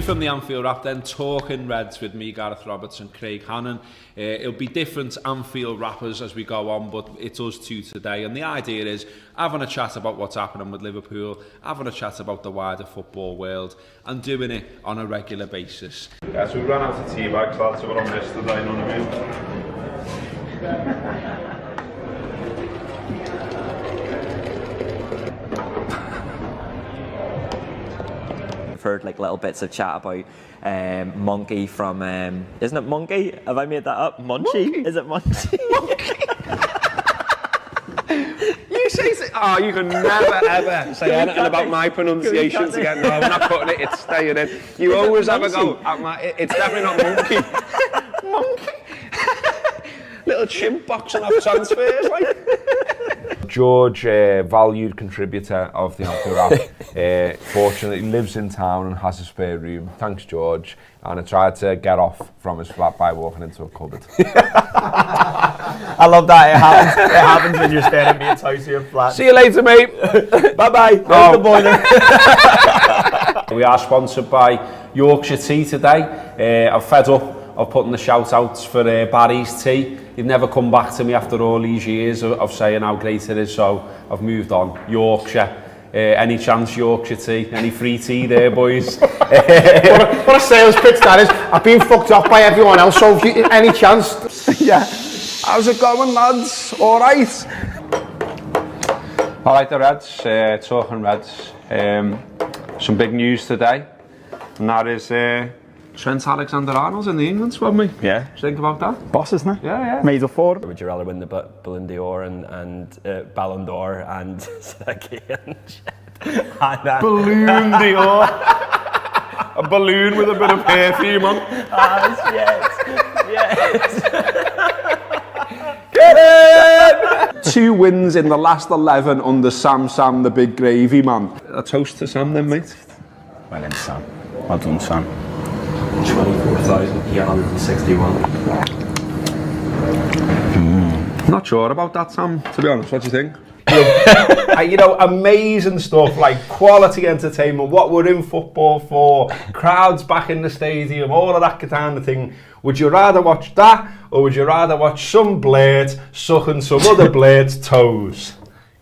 from the Anfield Wrap then, talking Reds with me, Gareth Roberts and Craig Hannan. It'll be different Anfield Wrappers as we go on, but it's us two today. And the idea is having a chat about what's happening with Liverpool, having a chat about the wider football world, and doing it on a regular basis. Yeah, so we ran out of tea bags, lads, so we're on this today, you know what I mean? Heard like little bits of chat about Monkey from isn't it Monkey? Have I made that up? Munchie? Is it Munchie? You say you can never ever say anything about my pronunciations again. No, we're not cutting it, it's staying in. You always have a go at my, it's definitely not Monkey. Monkey. Little chimp boxing off transfers like. George, valued contributor of the Anfield Wrap, fortunately lives in town and has a spare room. Thanks, George. And I tried to get off from his flat by walking into a cupboard. I love that. It happens when you're staying at mate's house or flat. See you later, mate. Bye-bye. Oh. The boiler. We are sponsored by Yorkshire Tea today. I'm fed up of putting the shout outs for Barry's Tea. He'd never come back to me after all these years of saying how great it is, so I've moved on. Yorkshire. Any chance Yorkshire Tea? Any free tea there, boys? What a sales pitch that is. I've been fucked off by everyone else, so if you, any chance? Yeah. How's it going, lads? All right. All right, the Reds. Talking Reds. Some big news today, and that is Trent Alexander-Arnold's in the England squad, mate. Yeah. What do you think about that? Boss, isn't it? Yeah. Made up for. Would you rather win the Ballon d'Or and Ballon d'Or and again? Balloon d'Or. A balloon with a bit of perfume on. Yes. Get it! 2 wins in the last 11 under Sam the Big Gravy Man. A toast to Sam then, mate. Well done, Sam. Well done, Sam. 24,861. Not sure about that, Sam, to be honest. What do you think? You know, amazing stuff, like quality entertainment, what we're in football for, crowds back in the stadium, all of that kind of thing. Would you rather watch that, or would you rather watch some blade sucking some other blade's toes?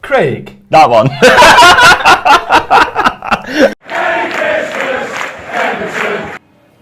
Craig? That one.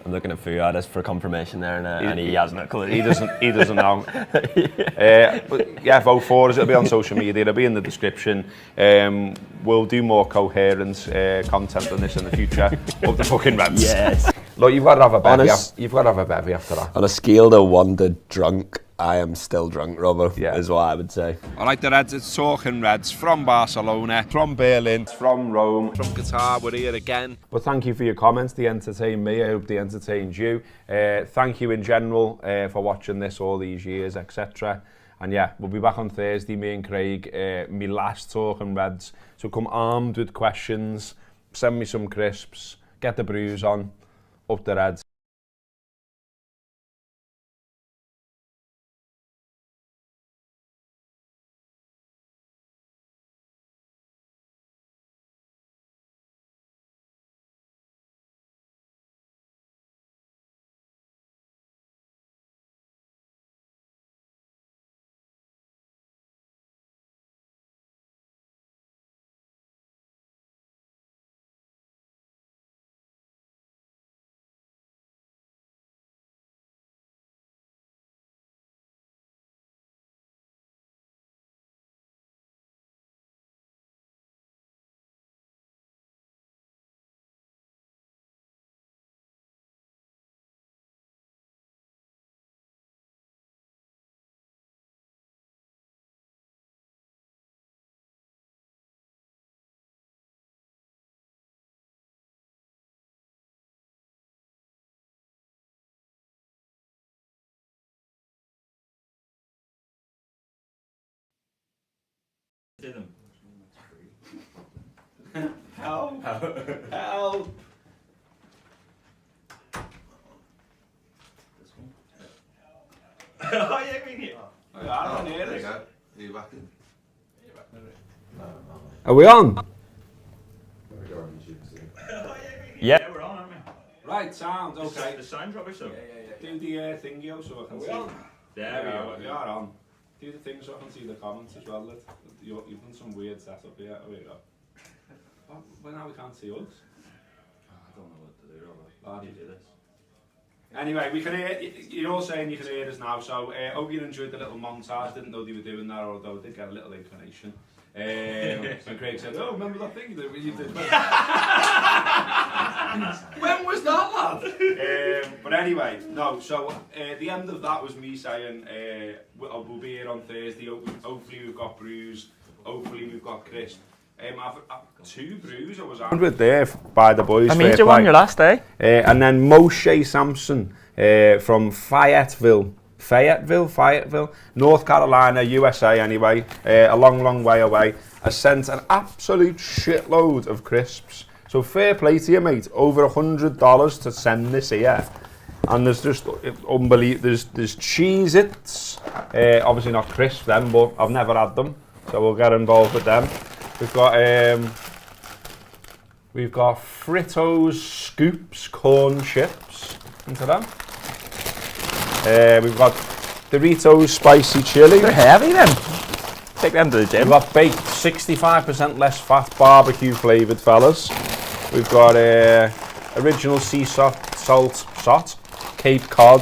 I'm looking at Fuad for confirmation there, and he hasn't a clue. He doesn't know. But yeah, vote for us. It'll be on social media. It'll be in the description. We'll do more coherent content on this in the future. Of the fucking Reds. Yes. Look, you've got to have a bevy. You've got to have a bevy after that. On a scale of 1 to drunk, I am still drunk, Robbo, is what I would say. I like the Reds. It's talking Reds from Barcelona, from Berlin, from Rome, from Qatar. We're here again. But thank you for your comments. They entertain me. I hope they entertained you. Thank you in general for watching this all these years, etc. And yeah, we'll be back on Thursday, me and Craig, me last talking Reds. So come armed with questions, send me some crisps, get the brews on, up the Reds. Help! Help! Oh, yeah, we need. I don't hear this. Are you back in? Are we on? Yeah, we're on, aren't we? Right, sound, okay. The sound rubbish though? Do the thingy so I can see. There we go. We are on. Do the thing so I can see the comments as well. You've done some weird setup here. Oh, here we go. Well, now we can't see us. I don't know what to do, Robert. How do you do this? Anyway, we can hear, you're all saying you can hear us now, so hope you enjoyed the little montage. Didn't know they were doing that, although I did get a little inclination. And Craig said, oh, remember that thing that you did? When was that, lad? But anyway, no, so the end of that was me saying we'll be here on Thursday. Hopefully we've got brews, hopefully we've got crisp. I've 2 brews I was on with there by the boys. I mean, you won your last day. And then Moshe Sampson from Fayetteville, North Carolina, USA anyway, a long way away, has sent an absolute shitload of crisps. So fair play to you, mate. Over $100 to send this here. And there's just unbelievable, there's Cheez-Its, obviously not crisp then, but I've never had them, so we'll get involved with them. We've got Fritos Scoops corn chips into them. We've got Doritos spicy chili. They're heavy then. Take them to the gym. We've got baked 65% less fat barbecue flavoured fellas. We've got original sea salt, Cape Cod,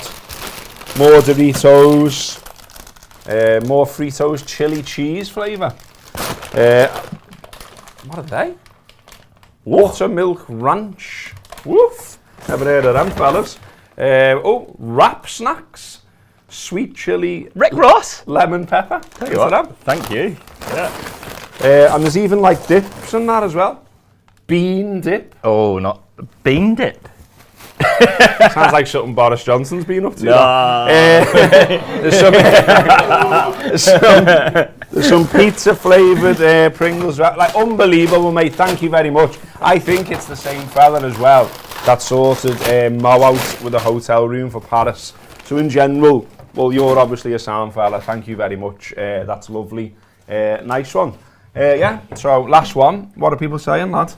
more Doritos, more Fritos chili cheese flavour. What are they? Buttermilk Ranch. Woof! Never heard of them, fellas. Wrap snacks. Sweet chili. Rick Ross. Lemon pepper. Tell you what. Thank you. Yeah. And there's even like dips in that as well. Bean dip. Oh, not bean dip. Sounds like something Boris Johnson's been up to. No. There's some pizza flavoured Pringles wrap. Like, unbelievable, mate. Thank you very much. I think it's the same fella as well that sorted Mo out with a hotel room for Paris. So in general, well, you're obviously a sound fella. Thank you very much. That's lovely. Nice one. Yeah, so last one. What are people saying, lad?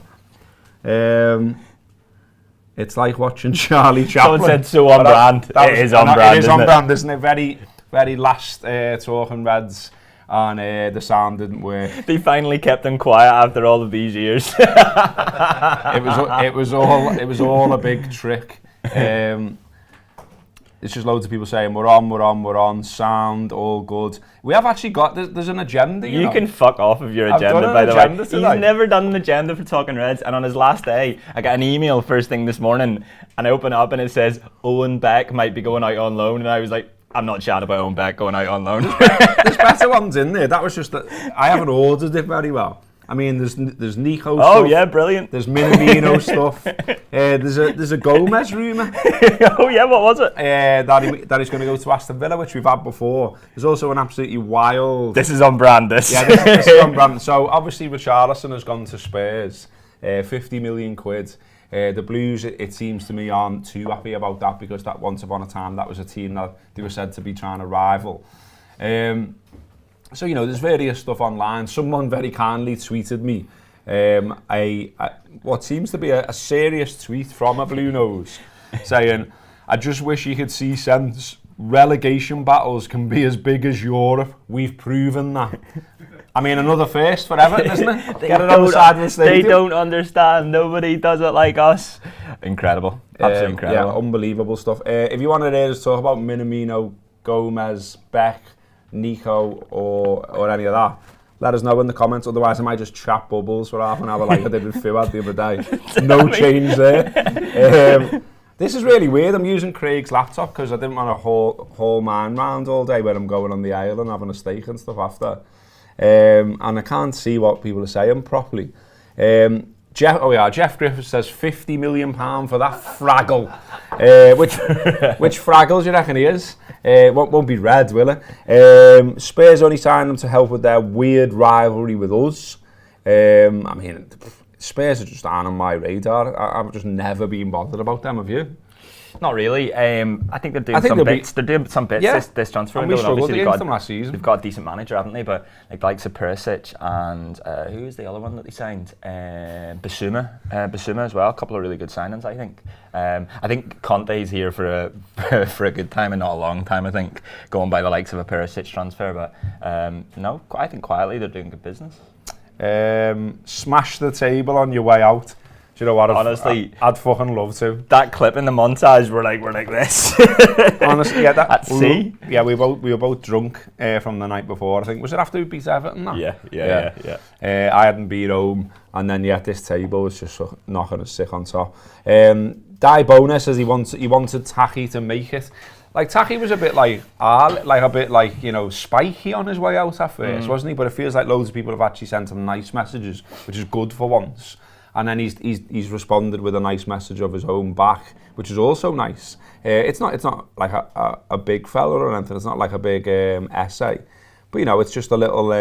It's like watching Charlie Chaplin. Someone said so on brand. It is on brand. It is on brand, isn't it? Very, very last Talking Reds, and the sound didn't work. They finally kept them quiet after all of these years. It was all a big trick. It's just loads of people saying we're on, sound, all good. We have actually got, there's an agenda, you know. Can fuck off of your agenda, by the way. He's never done an agenda for Talking Reds, and on his last day, I got an email first thing this morning, and I open it up and it says, Owen Beck might be going out on loan, and I was like, I'm not chatting about Owen Beck going out on loan. There's better ones in there. That was just that I haven't ordered it very well. I mean, there's Nico stuff. Oh yeah, brilliant. There's Minamino stuff. There's a Gomez rumour. Oh yeah, what was it? That he's going to go to Aston Villa, which we've had before. There's also an absolutely wild. This is on brand. This. Yeah, this is on brand. So obviously Richarlison has gone to Spurs. 50 million quid. The Blues, it seems to me, aren't too happy about that because that once upon a time that was a team that they were said to be trying to rival. So, you know, there's various stuff online. Someone very kindly tweeted me what seems to be a serious tweet from a Blue Nose saying, I just wish you could see sense. Relegation battles can be as big as Europe. We've proven that. I mean, another first for Everton, isn't it? Get it on the side of the stadium. They don't understand. Nobody does it like us. Incredible. Absolutely incredible. Yeah, unbelievable stuff. If you want to hear us talk about Minamino, Gomez, Beck, Nico or any of that, let us know in the comments. Otherwise I might just chat bubbles for half an hour like I did with Fuad the other day. No change there. This is really weird. I'm using Craig's laptop because I didn't want to haul mine round all day when I'm going on the island having a steak and stuff after, and I can't see what people are saying properly. Jeff Griffiths says £50 million for that Fraggle. Which Fraggles you reckon he is? Won't be red, will it? Spurs only signed them to help with their weird rivalry with us. I mean, Spurs are just on my radar. I've just never been bothered about them, have you? Not really. I think they're doing some bits. They're doing some bits this transfer window. And we struggled against them last season. They've got a decent manager, haven't they? But like the likes of Perisic and who was the other one that they signed? Basuma as well. A couple of really good signings, I think. I think Conte's here for a good time and not a long time. I think going by the likes of a Perisic transfer, but no, I think quietly they're doing good business. Smash the table on your way out. Do you know what? Honestly, I'd fucking love to. That clip in the montage, we're like this. Honestly, yeah, at sea. Yeah, we were both drunk from the night before. I think was it after we beat Everton? That? Yeah. I hadn't been home, and then this table was just knocking us sick on top. Di Bona says he wanted Taki to make it. Like Taki was a bit spiky on his way out at first, wasn't he? But it feels like loads of people have actually sent him nice messages, which is good for once. And then he's responded with a nice message of his own back, which is also nice. It's not like a big fella or anything. It's not like a big essay, but it's just a little.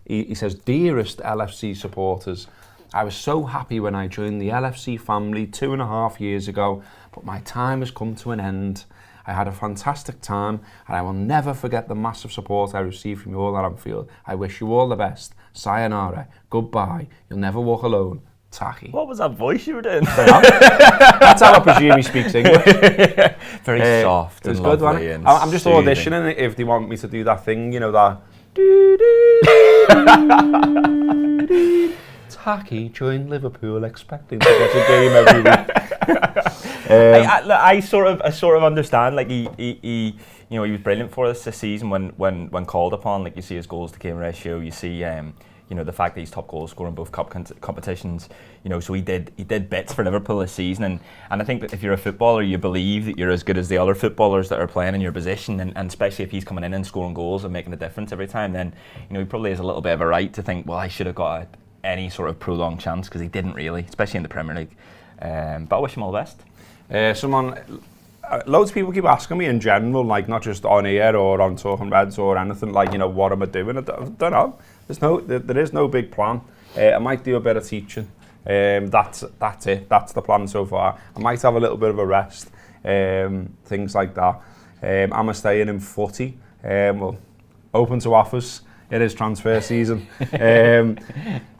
He says, "Dearest LFC supporters, I was so happy when I joined the LFC family 2.5 years ago, but my time has come to an end. I had a fantastic time, and I will never forget the massive support I received from you all at Anfield. I wish you all the best. Sayonara. Goodbye. You'll never walk alone. Taki." What was that voice you were doing? That's how I presume he speaks English. Very soft and lovely. And I'm just auditioning if they want me to do that thing, that. Taki joined Liverpool expecting to get a game every week. I sort of understand. Like he was brilliant for us this season when called upon. Like you see his goals to game ratio. You see the fact that he's top goal scorer in both cup competitions. So he did bits for Liverpool this season, and I think that if you're a footballer, you believe that you're as good as the other footballers that are playing in your position, and especially if he's coming in and scoring goals and making a difference every time, then he probably has a little bit of a right to think, well, I should have got any sort of prolonged chance, because he didn't really, especially in the Premier League. But I wish him all the best. Loads of people keep asking me in general, like not just on air or on Talking Reds or anything, like what am I doing? I don't know. There is no big plan. I might do a bit of teaching. That's it. That's the plan so far. I might have a little bit of a rest. Things like that. Am I staying in footy? Well, open to offers. It is transfer season.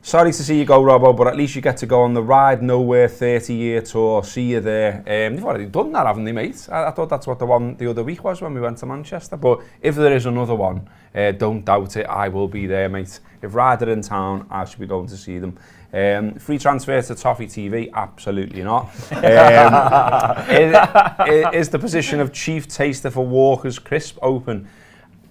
Sorry to see you go, Robbo, but at least you get to go on the Ride Nowhere 30-year tour. See you there. They've already done that, haven't they, mate? I thought that's what the one the other week was when we went to Manchester. But if there is another one, don't doubt it. I will be there, mate. If Ride are in town, I should be going to see them. Free transfer to Toffee TV? Absolutely not. Is the position of chief taster for Walker's Crisp open?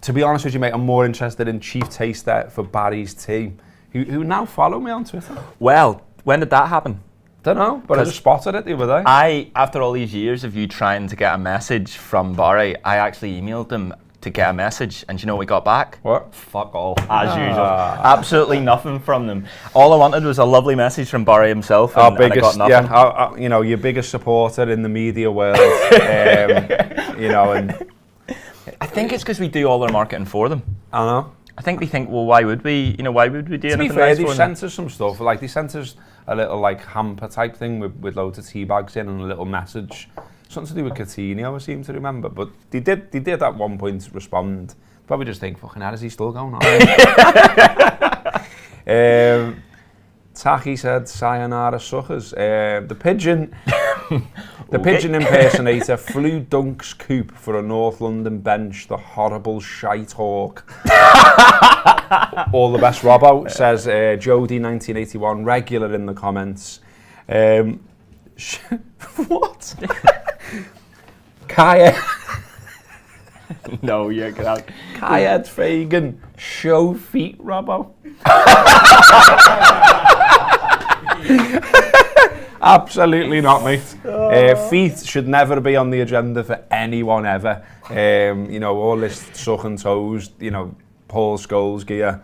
To be honest with you, mate, I'm more interested in chief taster for Barry's team, who now follow me on Twitter. Well, when did that happen? Don't know, but I just spotted it the other day. After all these years of you trying to get a message from Barry, I actually emailed them to get a message, and do you know what we got back? What? Fuck all, as usual. Absolutely nothing from them. All I wanted was a lovely message from Barry himself, and I got nothing. Your biggest supporter in the media world, and I think it's because we do all their marketing for them. I know. I think they think, well, why would we do anything nice for them? To be fair, they've sent us some stuff. Like, they sent us a little, hamper type thing with loads of tea bags in and a little message. Something to do with Coutinho, I seem to remember. But they did at one point respond. Probably just think, fucking hell, is he still going on? Taki said, sayonara suckers. The pigeon impersonator flew Dunk's coop for a North London bench, the horrible shite hawk. All the best, Robbo, says Jody 1981, regular in the comments. What? Kaya. No, you're good. Kaya Fagan, show feet, Robbo. Absolutely not, mate. Feet should never be on the agenda for anyone ever. All this sucking toes, Paul Scholes gear.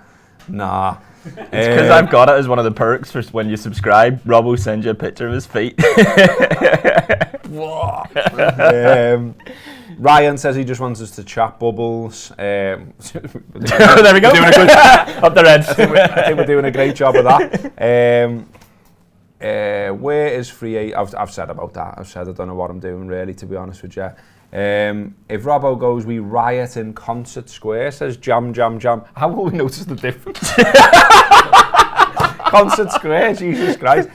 Nah. It's because I've got it as one of the perks for when you subscribe. Robbo sends you a picture of his feet. Ryan says he just wants us to chat bubbles. There we go. Doing a good up the reds. I think we're doing a great job of that. Where is free? I've said about that. I've said I don't know what I'm doing really, to be honest with you. If Robbo goes, we riot in Concert Square, says Jam. How will we notice the difference? Concert Square, Jesus Christ.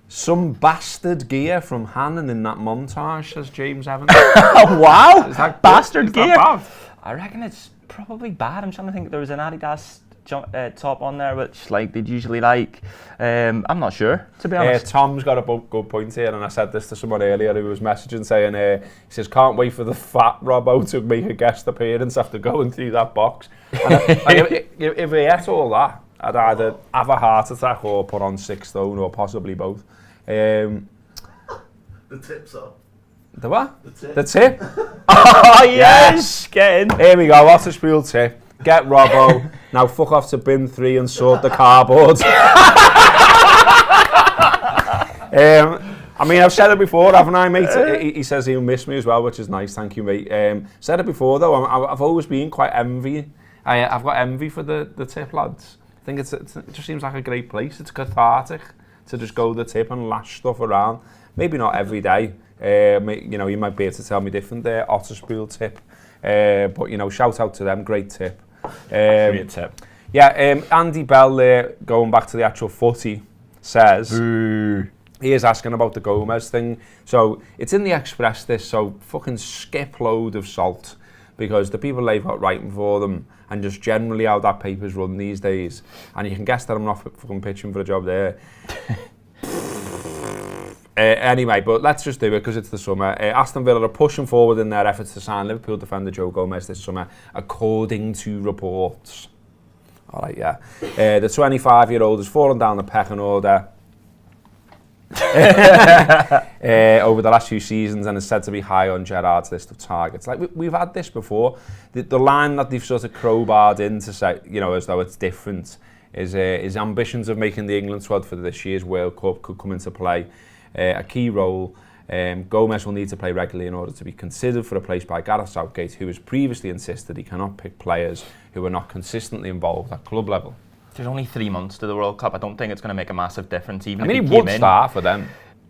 Some bastard gear from Hannan in that montage, says James Evans. Wow! Is that bastard gear? That bad? I reckon it's probably bad. I'm trying to think. There was an Adidas top on there, which like they'd usually like. I'm not sure, to be honest. Tom's got a good point here, and I said this to someone earlier who was messaging saying, he says, can't wait for the fat Robbo to make a guest appearance after going through that box. And if he ate all that, I'd either have a heart attack or put on 6 stone, or possibly both. The tip's up. The what? The tip. The tip? Oh yes! Get in. Here we go, what's a spool tip? Get Robbo, now fuck off to bin 3 and sort the cardboard. I mean, I've said it before, haven't I, mate? He says he'll miss me as well, which is nice, thank you, mate. Said it before, though, I've always been quite envy. I've got envy for the tip, lads. I think it just seems like a great place. It's cathartic to just go to the tip and lash stuff around. Maybe not every day. You know, you might be able to tell me different there. Otterspool tip. But, you know, shout out to them. Great tip. Great tip. Yeah, Andy Bell there, going back to the actual footy, says... Boo. He is asking about the Gomez thing. So, it's in the Express this, so fucking skip load of salt. Because the people they've got writing for them, and just generally how that paper's run these days. And you can guess that I'm not fucking pitching for a job there. Anyway, but let's just do it because it's the summer. Aston Villa are pushing forward in their efforts to sign Liverpool defender Joe Gomez this summer, according to reports. All right, yeah. The 25-year-old has fallen down the pecking order over the last few seasons and is said to be high on Gerrard's list of targets. Like we've had this before. The line that they've sort of crowbarred in to say, you know, as though it's different, is his ambitions of making the England squad for this year's World Cup could come into play. A key role. Gomez will need to play regularly in order to be considered for a place by Gareth Southgate, who has previously insisted he cannot pick players who are not consistently involved at club level. There's only 3 months to the World Cup. I don't think it's going to make a massive difference. Even I mean, if he would start for them.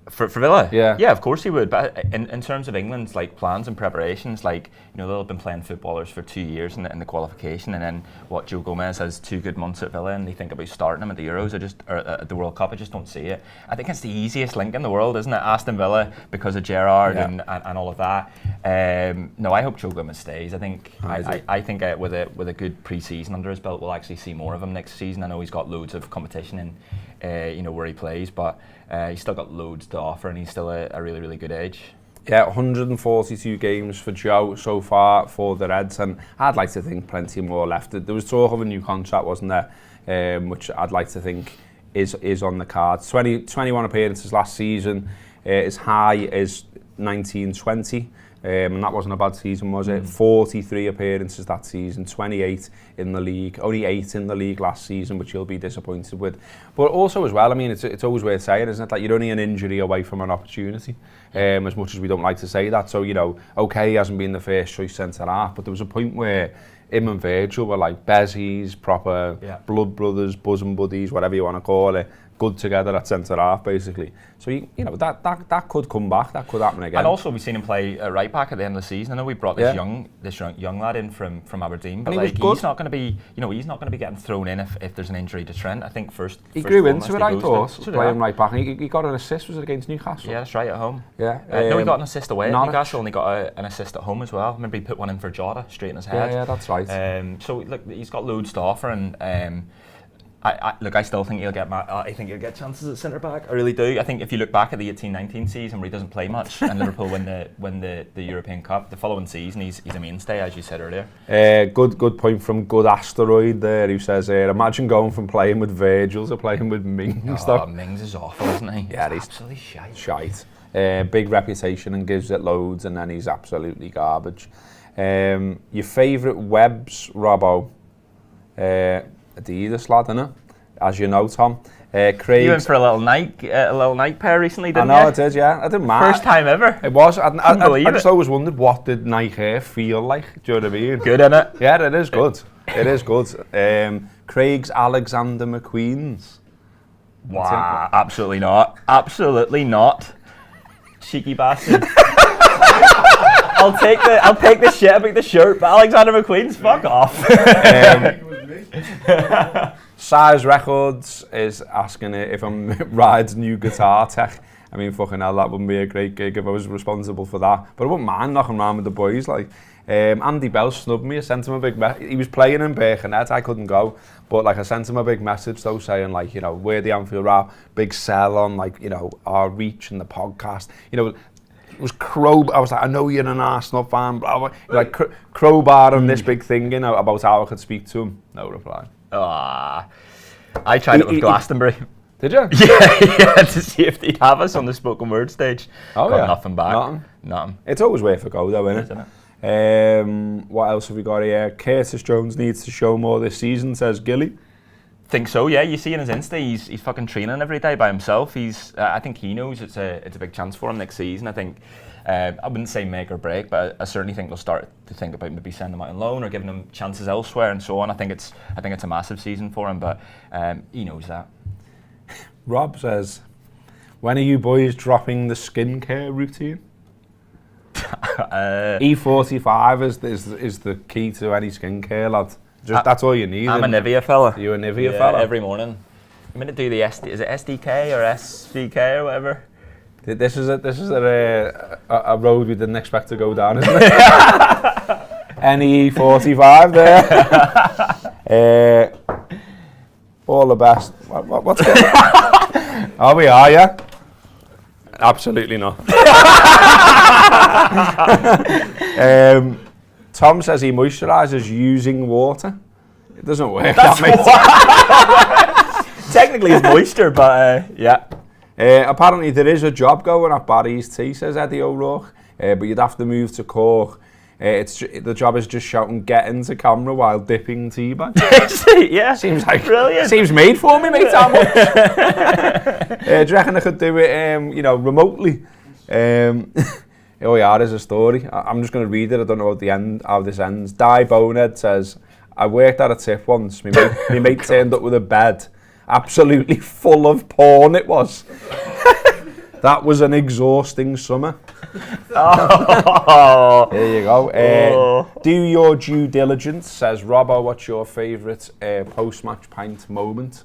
For Villa? Yeah, of course he would. But in terms of England's like plans and preparations, like, you know, they'll have been playing footballers for 2 years in the qualification, and then Joe Gomez has 2 good months at Villa, and they think about starting him at the Euros or at the World Cup. I just don't see it. I think it's the easiest link in the world, isn't it? Aston Villa because of Gerrard and all of that. No, I hope Joe Gomez stays. I think with a good pre-season under his belt, we'll actually see more of him next season. I know he's got loads of competition in you know, where he plays, but he's still got loads to offer, and he's still a really, really good age. Yeah, 142 games for Joe so far for the Reds, and I'd like to think plenty more left. There was talk of a new contract, wasn't there? Which I'd like to think is on the cards. 21 appearances last season, as high as 1920. And that wasn't a bad season, was it? 43 appearances that season, 28 in the league, only 8 in the league last season, which you'll be disappointed with. But also as well, I mean, it's always worth saying, isn't it, that you're only an injury away from an opportunity, as much as we don't like to say that. So, you know, okay, he hasn't been the first choice centre-half, but there was a point where him and Virgil were like bezies, proper blood brothers, bosom buddies, whatever you want to call it, good together at centre-half, basically. So, you know, that could come back, that could happen again. And also we've seen him play right back at the end of the season. I know we brought this young lad in from Aberdeen, but like, he's not going to be, you know, he's not going to be getting thrown in if there's an injury to Trent. I think he grew into it, I thought, playing right back. He got an assist, was it against Newcastle? Yeah, that's right, at home. Yeah. No, he got an assist away at Newcastle, and he got an assist at home as well. Remember he put one in for Jota, straight in his head. Yeah, that's right. So look, he's got loads to offer, and I still think he'll get. I think he'll get chances at centre back. I really do. I think if you look back at the 18-19 season where he doesn't play much, and Liverpool win the European Cup, the following season he's a mainstay, as you said earlier. Good point from Good Asteroid there, who says, imagine going from playing with Virgil to playing with Mings. Mings is awful, isn't he? Yeah, he's absolutely shite. Big reputation and gives it loads, and then he's absolutely garbage. Your favourite webs, Robbo? Adidas lad, innit? As you know, Tom. Craig. You went for a little Nike pair recently, didn't you? I know, I did, yeah. I didn't mind. First time ever. It was. I just always wondered, what did Nike Air feel like? Do you know what I mean? Good, innit? Yeah, it is good. It is good. Craig's Alexander McQueen's. Wow, absolutely not. Absolutely not. Cheeky bastard. I'll take the shit about the shirt, but Alexander McQueen's fuck off. Size Records is asking if I'm Ride's new guitar tech. I mean, fucking hell, that wouldn't be a great gig if I was responsible for that. But I wouldn't mind knocking around with the boys. Like, Andy Bell snubbed me. I sent him a big message. He was playing in Birkenhead. I couldn't go. But, like, I sent him a big message, though, saying, like, you know, we're the Anfield Wrap, big sell on, like, you know, our reach and the podcast. You know, it was I was like, I know you're an Arsenal fan, blah, blah. Like, crowbar on this big thing, you know, about how I could speak to him. No reply. I tried it with Glastonbury. Did you? Yeah, to see if they'd have us on the spoken word stage. Oh, got yeah. nothing back. Nothing. It's always worth a go, though, isn't it? What else have we got here? Curtis Jones needs to show more this season, says Gilly. Think so, yeah. You see in his Insta, he's fucking training every day by himself. I think he knows it's a big chance for him next season. I think I wouldn't say make or break, but I certainly think they'll start to think about maybe sending him out on loan or giving him chances elsewhere and so on. I think it's a massive season for him, but he knows that. Rob says, when are you boys dropping the skincare routine? E45 is the key to any skincare, lad. That's all you need. I'm a Nivea fella. You're a Nivea fella? Every morning. I'm going to do the is it SDK or SVK or whatever? This is a road we didn't expect to go down, isn't it? NE45 there. All the best. What's going on? Oh, we are, yeah? Absolutely not. Tom says he moisturises using water. It doesn't work. Technically it's moisture, but yeah. Apparently there is a job going at Barry's Tea, says Eddie O'Rourke, but you'd have to move to Cork. The job is just shouting "get into camera" while dipping tea bags. Yeah, seems like brilliant. Seems made for me, mate. How much? Do you reckon I could do it, you know, remotely? Oh yeah, there's a story. I'm just going to read it. I don't know at the end how this ends. Di Bonehead says, I worked at a tip once. My mate turned up with a bed, absolutely full of porn. It was. That was an exhausting summer. Oh. There you go. Do your due diligence, says Robbo. What's your favourite post-match pint moment?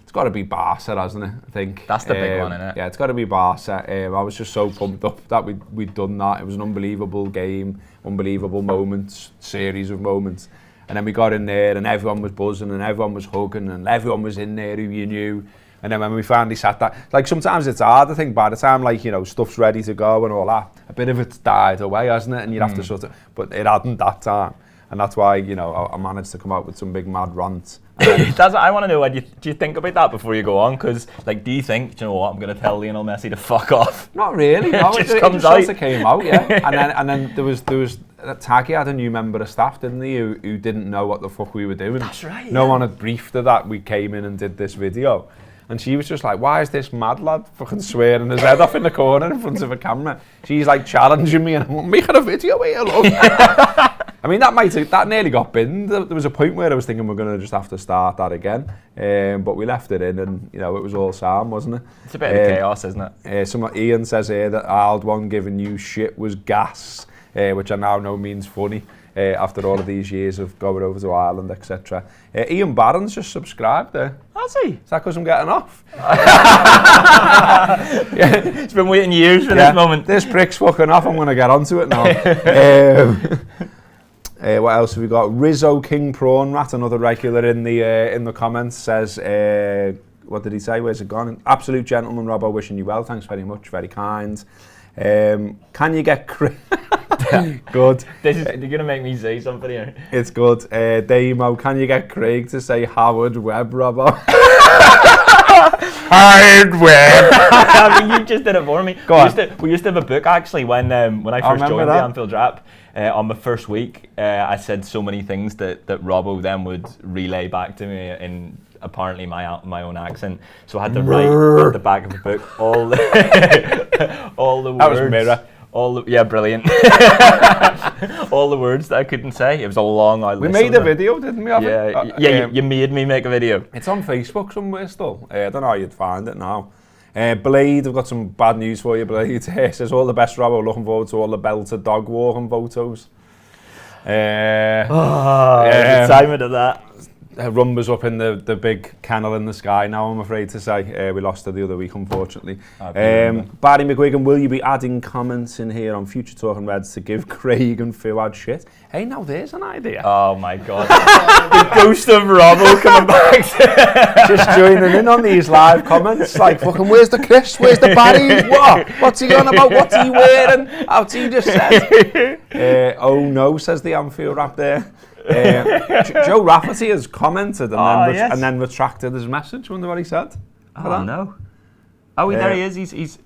It's got to be Barca, hasn't it? I think. That's the big one, isn't it? Yeah, it's got to be Barca. I was just so pumped up that we'd done that. It was an unbelievable game, unbelievable moments, series of moments. And then we got in there and everyone was buzzing and everyone was hugging and everyone was in there who you knew. And then when we finally sat down, like sometimes it's hard, I think, by the time like, you know, stuff's ready to go and all that, a bit of it's died away, hasn't it? And you'd have to sort of, but it hadn't that time. And that's why, you know, I managed to come out with some big mad rants. That's what I want to know. Do you think about that before you go on? Because, like, do you think, do you know what, I'm going to tell Lionel Messi to fuck off? Not really. No, it just comes sort out. of came out, yeah. and then there was Taggy had a new member of staff, didn't he, who didn't know what the fuck we were doing. That's right. No one had briefed her that we came in and did this video. And she was just like, why is this mad lad fucking swearing his head off in the corner in front of a camera? She's like challenging me and I'm making a video here, look. I mean, that nearly got binned. There was a point where I was thinking we're going to just have to start that again. But we left it in and, you know, it was all Sam, wasn't it? It's a bit of chaos, isn't it? Ian says here that Ald one giving you shit was gas, which I now know means funny. After all of these years of going over to Ireland, etc. Ian Barron's just subscribed there. Has he? Is that because I'm getting off? It's been waiting years for this moment. This prick's fucking off, I'm going to get onto it now. What else have we got? Rizzo King Prawn Rat, another regular in the comments, says, what did he say? Where's it gone? Absolute gentleman, Robbo, wishing you well. Thanks very much, very kind. Can you get good? You're going to make me say something here. It's good. Damo, can you get Craig to say Howard Webb, Robbo? Howard Webb. I mean, you just did it for me. Go on. We used to have a book actually when I first joined the Anfield Wrap. On my first week, I said so many things that Robbo then would relay back to me in apparently my own accent. So I had to write at the back of the book all the words. That was mirror. Brilliant. All the words that I couldn't say. It was a long. We made a video, didn't we? You made me make a video. It's on Facebook somewhere still. I don't know how you'd find it now. Blade, I've got some bad news for you, Blade. Says all the best, Robbo. Looking forward to all the belted dog walking photos. Excitement of that. Rumba's up in the big kennel in the sky now, I'm afraid to say. We lost her the other week, unfortunately. Barry McGuigan, will you be adding comments in here on Future Talking Reds to give Craig and Fuad shit? Hey, now there's an idea. Oh my God. The ghost of Robbo coming back. Just joining in on these live comments. Like, fucking, where's the Chris? Where's the Barry? What? What's he on about? What's he wearing? How's he just said? Oh no, says the Anfield Wrap there. Joe Rafferty has commented and then retracted his message. Wonder what he said. Oh no. Oh, there he is.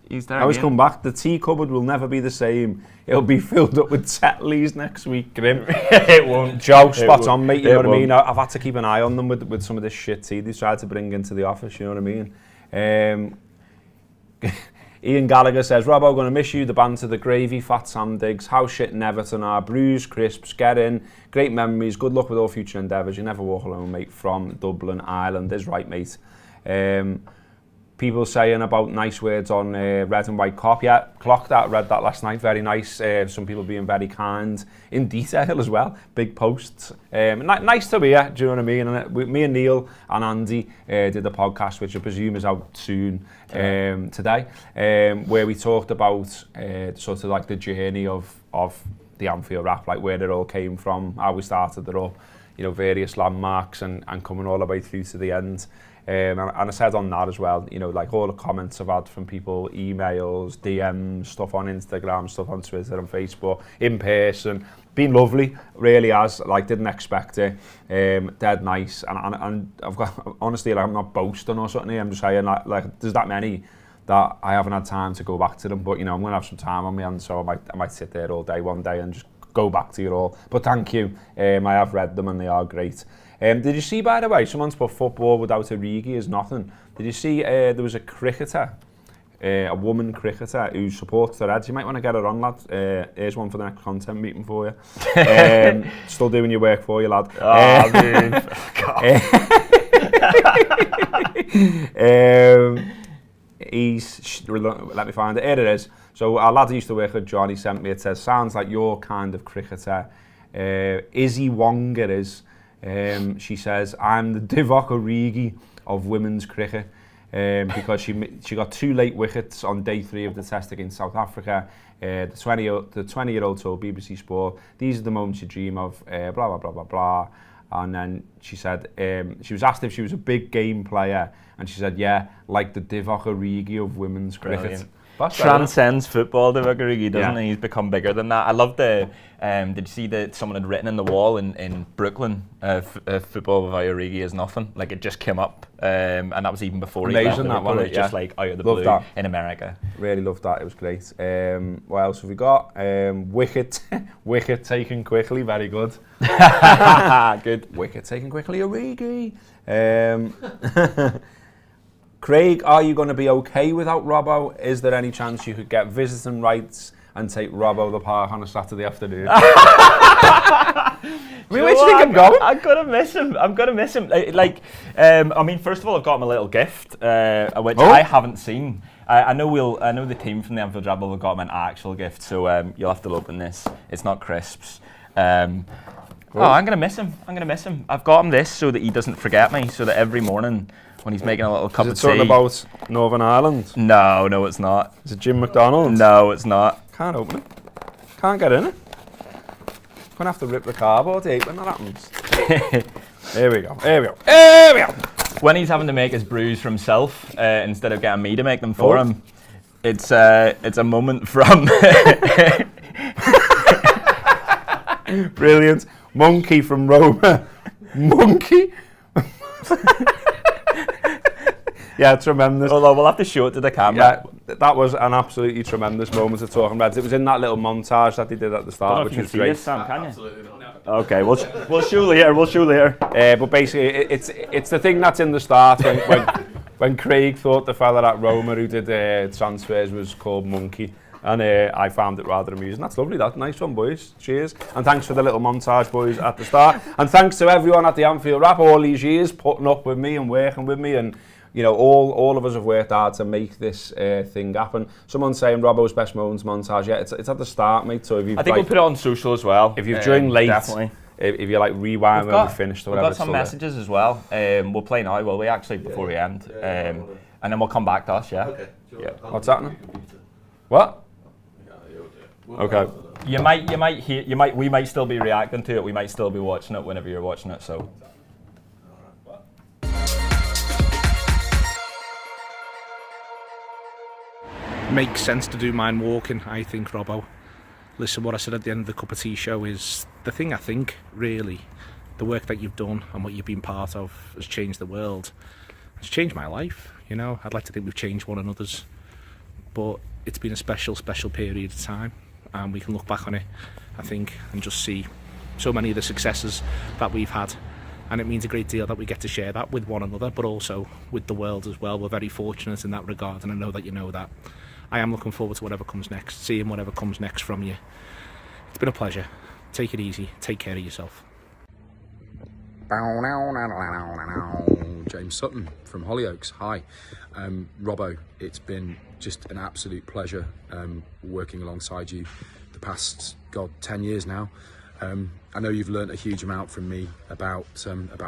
He's there. I was come back. The tea cupboard will never be the same. It'll be filled up with Tetleys next week, Grim. It won't. Joe, spot on, mate. You know what I mean? I've had to keep an eye on them with some of this shit tea they tried to bring into the office. You know what I mean? Ian Gallagher says, Robbo, going to miss you, the banter, the gravy, Fat Sam Diggs, how shit in Everton are, brews, crisps, get in, great memories, good luck with all future endeavours, you never walk alone, mate, from Dublin, Ireland, is right, mate. People saying about nice words on red and white cop, yeah, clocked that, read that last night, very nice, some people being very kind, in detail as well, big posts, nice to hear, do you know what I mean, and me and Neil and Andy did a podcast, which I presume is out soon today, where we talked about sort of like the journey of the Anfield Wrap, like where it all came from, how we started it up, you know, various landmarks and coming all the way through to the end. And I said on that as well, you know, like all the comments I've had from people, emails, DMs, stuff on Instagram, stuff on Twitter and Facebook, in person, been lovely, really has, like didn't expect it, dead nice, and I've got, honestly, like, I'm not boasting or something, I'm just saying, like there's that many that I haven't had time to go back to them, but you know, I'm going to have some time on me, and so I might sit there all day one day and just go back to you all, but thank you, I have read them and they are great. Did you see, by the way, someone's put football without Origi is nothing. Did you see there was a cricketer, a woman cricketer who supports the Reds? You might want to get her on, lad. Here's one for the next content meeting for you. Still doing your work for you, lad. Oh, dude. Let me find it. Here it is. So our lad who used to work with John, he sent me, it says, sounds like your kind of cricketer. Izzy Wonga is. She says, I'm the Divock Origi of women's cricket because she got 2 late wickets on day 3 of the test against South Africa. The 20-year-old told BBC Sport, these are the moments you dream of, blah, blah, blah, blah, blah. And then she said, she was asked if she was a big game player, and she said, yeah, like the Divock Origi of women's cricket. Transcends football, Divock Origi, doesn't he? He's become bigger than that. I love the, did you see that someone had written in the wall in Brooklyn, football without Origi is nothing? Like, it just came up, and that was even before he left Liverpool. It was just like out of the blue in America. Really loved that, it was great. What else have we got? Wicket taken quickly, very good. Good. Wicket taken quickly, Origi. Craig, are you going to be okay without Robbo? Is there any chance you could get visiting rights and take Robbo the park on a Saturday afternoon? Where do you think I'm going? I'm gonna miss him. I mean, first of all, I've got him a little gift, which I haven't seen. I know the team from the Anfield Wrap will have got him an actual gift, so you'll have to open this. It's not crisps. I'm gonna miss him. I've got him this so that he doesn't forget me, so that every morning when he's making a little cup of tea. Is it talking about Northern Ireland? No, it's not. Is it Jim McDonald's? No, it's not. Can't open it. Can't get in it. Gonna have to rip the cardboard tape when that happens. Here we go. When he's having to make his brews for himself instead of getting me to make them for him, it's a moment from. Brilliant. Monkey from Roma. Monkey? Yeah, tremendous. Although we'll have to show it to the camera. Yeah, that was an absolutely tremendous moment of Talking Reds. It was in that little montage that they did at the start, which was great. Sam, can you? Absolutely not. Okay, we'll show later. But basically, it's the thing that's in the start when Craig thought the fella at Roma who did transfers was called Monkey. and I found it rather amusing. That's lovely, that. Nice one, boys. Cheers. And thanks for the little montage, boys, at the start. And thanks to everyone at the Anfield Wrap all these years, putting up with me and working with me, and you know, all of us have worked hard to make this thing happen. Someone's saying Robbo's best moments montage. Yeah, it's at the start, mate. So if you, I think we'll put it on social as well. If you've joined late, definitely. If you like rewind when we finished or whatever. We've got some messages as well. We'll play now, will we? Actually, before we end, and then we'll come back to us. Yeah. Okay. Yeah. What's happening? What? Okay. We might still be reacting to it. We might still be watching it whenever you're watching it. So. Makes sense to do mine walking, I think, Robbo. Listen, what I said at the end of the Cup of Tea show is the thing I think, really, the work that you've done and what you've been part of has changed the world. It's changed my life, you know. I'd like to think we've changed one another's, but it's been a special, special period of time, and we can look back on it, I think, and just see so many of the successes that we've had. And it means a great deal that we get to share that with one another, but also with the world as well. We're very fortunate in that regard, and I know that you know that. I am looking forward to whatever comes next, seeing whatever comes next from you. It's been a pleasure. Take it easy. Take care of yourself. James Sutton from Hollyoaks. Hi. Robbo, it's been just an absolute pleasure working alongside you the past, 10 years now. I know you've learnt a huge amount from me about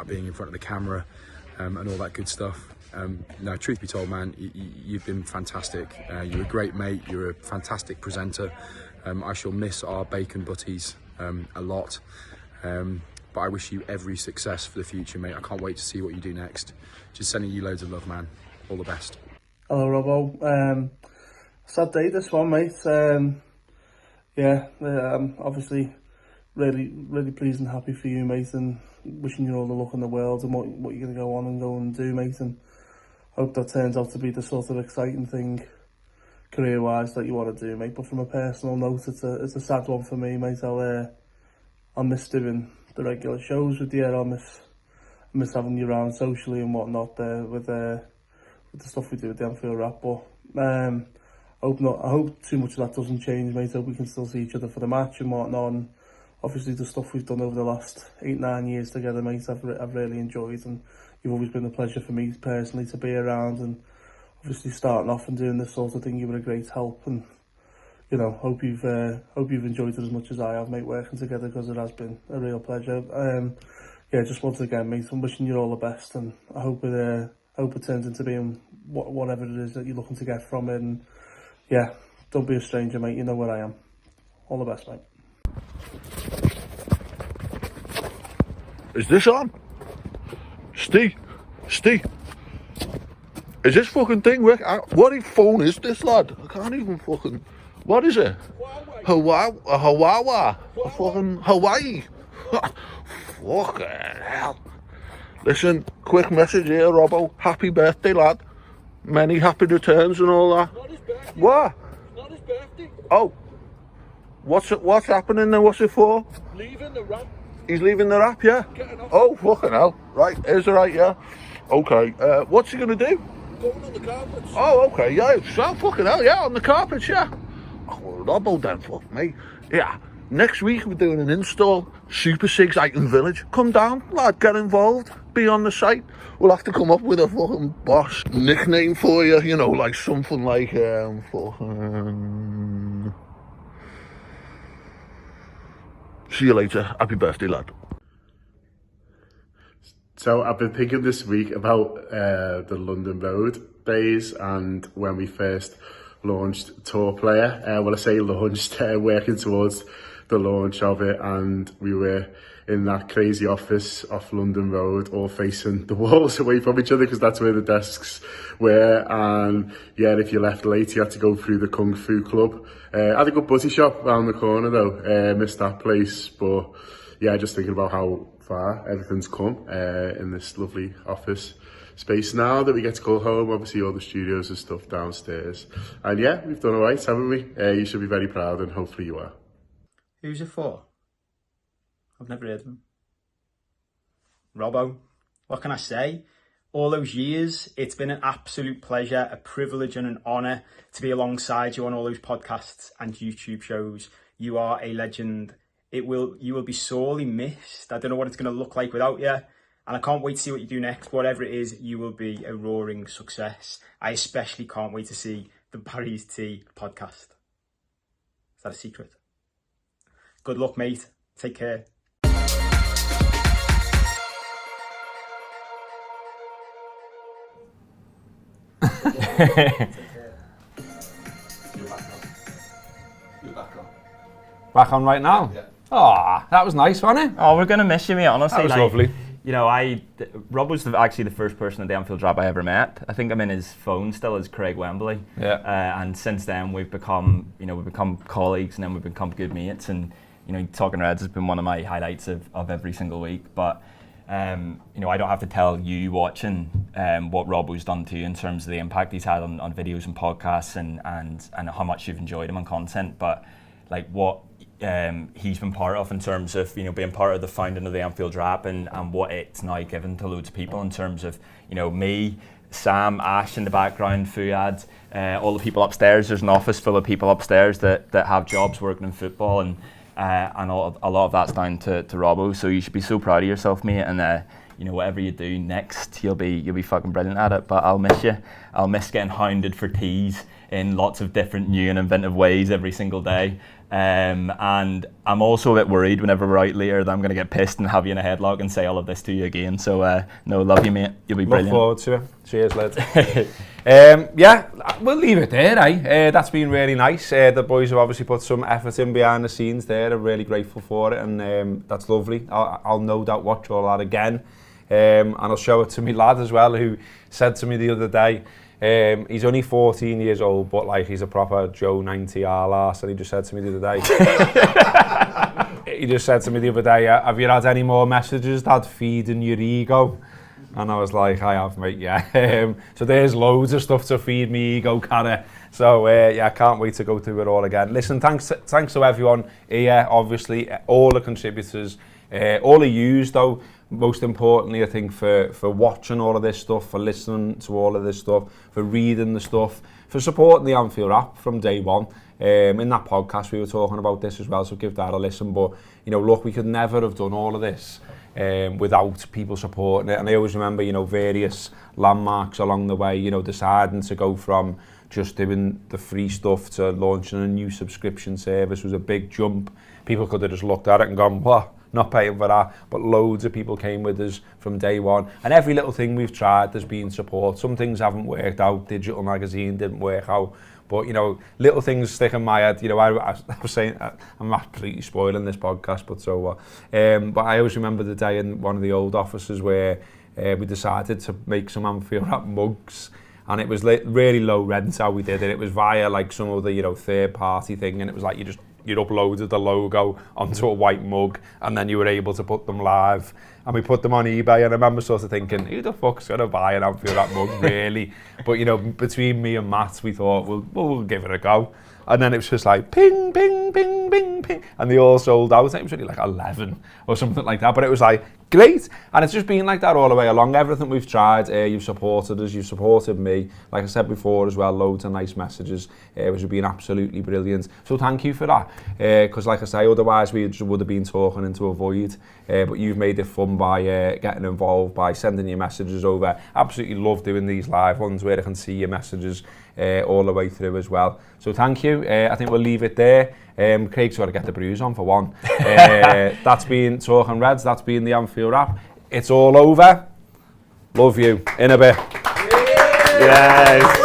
being in front of the camera and all that good stuff. No, truth be told, man, you've been fantastic. You're a great mate. You're a fantastic presenter. I shall miss our bacon butties a lot. But I wish you every success for the future, mate. I can't wait to see what you do next. Just sending you loads of love, man. All the best. Hello, Robbo. Sad day this one, mate. Obviously really pleased and happy for you, mate, and wishing you all the luck in the world and what you're going to go on and do, mate, and hope that turns out to be the sort of exciting thing career-wise that you want to do, mate. But from a personal note, it's a sad one for me, mate. I'll miss doing the regular shows with you. I'll miss having you around socially and whatnot there with the stuff we do with the Anfield Wrap. But I hope too much of that doesn't change, mate. I hope we can still see each other for the match and whatnot. And obviously the stuff we've done over the last 8-9 years together, mate, I've really enjoyed, and you've always been a pleasure for me personally to be around. And obviously starting off and doing this sort of thing, you were a great help, and you know, hope you've enjoyed it as much as I have, mate, working together, because it has been a real pleasure. Just once again, mate, I'm wishing you all the best, and I hope it turns into being whatever it is that you're looking to get from it. And yeah, don't be a stranger, mate. You know where I am. All the best, mate. Is this on? Steve? Is this fucking thing working? What phone is this, lad? I can't even fucking... What is it? Hawaii. Fucking Hawaii. Fucking hell. Listen, quick message here, Robbo. Happy birthday, lad. Many happy returns and all that. Not his birthday. What? It's not his birthday. Oh. What's happening then? What's it for? Leaving the Wrap. He's leaving the Wrap, yeah? Oh, fucking hell. Right, is it right, yeah? Okay, what's he going to do? Going on the carpets. Oh, okay, yeah. So fucking hell, yeah, on the carpets, yeah. Oh, well, Robbo then, fuck me. Yeah, next week we're doing an install. Super 6 Iton Village. Come down, lad, get involved. Be on the site. We'll have to come up with a fucking boss nickname for you, you know, like something like, fucking... See you later. Happy birthday, lad. So I've been thinking this week about the London Road days and when we first launched Tour Player. Well, I say launched, working towards the launch of it, and we were in that crazy office off London Road, all facing the walls away from each other because that's where the desks were. And yeah, if you left late, you had to go through the Kung Fu Club. Had a good butty shop around the corner though, missed that place. But yeah, just thinking about how far everything's come in this lovely office space now that we get to call home. Obviously all the studios and stuff downstairs. And yeah, we've done all right, haven't we? You should be very proud, and hopefully you are. Who's it for? I've never heard of him. Robbo. What can I say? all those years. It's been an absolute pleasure, a privilege and an honour to be alongside you on all those podcasts and YouTube shows. You are a legend. You will be sorely missed. I don't know what it's going to look like without you. And I can't wait to see what you do next. Whatever it is, you will be a roaring success. I especially can't wait to see the Barry's Tea podcast. Is that a secret? Good luck, mate. Take care. Back on right now? Yeah. Oh, that was nice, wasn't it? Oh, we're going to miss you, mate, honestly. That was lovely. You know, Rob was actually the first person at the Anfield Wrap I ever met. I think I'm in his phone still as Craig Wembley. Yeah. And since then we've become colleagues, and then we've become good mates. And Talking Reds has been one of my highlights of every single week. But I don't have to tell you watching what Robbo's done to you in terms of the impact he's had on videos and podcasts, and how much you've enjoyed him on content. But like what he's been part of in terms of being part of the founding of the Anfield Wrap, and what it's now given to loads of people in terms of me, Sam, Ash in the background, Fuad, all the people upstairs. There's an office full of people upstairs that have jobs working in football, and a lot of that's down to Robbo. So you should be so proud of yourself, mate, and whatever you do next, you'll be fucking brilliant at it. But I'll miss you. I'll miss getting hounded for teas in lots of different new and inventive ways every single day. And I'm also a bit worried whenever we're out later that I'm going to get pissed and have you in a headlock and say all of this to you again. So no, love you, mate. You'll be brilliant. Look forward to it. Cheers, lads. Yeah, we'll leave it there, eh? That's been really nice. The boys have obviously put some effort in behind the scenes there. I'm really grateful for it, and that's lovely. I'll no doubt watch all that again. And I'll show it to my lad as well, who said to me the other day, he's only 14 years old, but like he's a proper Joe 90R lass, and he just said to me the other day, have you had any more messages that feeding your ego? And I was like, I have, mate, yeah. So there's loads of stuff to feed me ego, Cara. So yeah, I can't wait to go through it all again. Listen, thanks to everyone here, obviously, all the contributors, all of yous though, most importantly, I think, for watching all of this stuff, for listening to all of this stuff, for reading the stuff, for supporting the Anfield Wrap from day one. In that podcast, we were talking about this as well, so give that a listen. But, look, we could never have done all of this without people supporting it. And I always remember, various landmarks along the way, deciding to go from just doing the free stuff to launching a new subscription service was a big jump. People could have just looked at it and gone, what? Not paying for that, but loads of people came with us from day one, and every little thing we've tried there's been support. Some things haven't worked out. Digital magazine didn't work out, but little things stick in my head. I was saying, I'm absolutely spoiling this podcast, but so what? But I always remember the day in one of the old offices where we decided to make some Anfield Wrap mugs, and it was really low rent how we did it. It was via like some of the third party thing, and it was like you'd uploaded the logo onto a white mug, and then you were able to put them live. And we put them on eBay, and I remember sort of thinking, who the fuck's going to buy an Anfield Wrap mug, really? But, between me and Matt, we thought, we'll give it a go. And then it was just like, ping, ping, ping, ping, ping. And they all sold out. It was only like 11 or something like that. But it was like, great. And it's just been like that all the way along. Everything we've tried, you've supported us, you've supported me. Like I said before as well, loads of nice messages, which have been absolutely brilliant. So thank you for that. Because like I say, otherwise we just would have been talking into a void. But you've made it fun by getting involved, by sending your messages over. Absolutely love doing these live ones where I can see your messages all the way through as well. So thank you. I think we'll leave it there. Craig's got to get the bruise on for one. That's been Talking Reds. That's been the Anfield Wrap. It's all over. Love you. In a bit. Yes.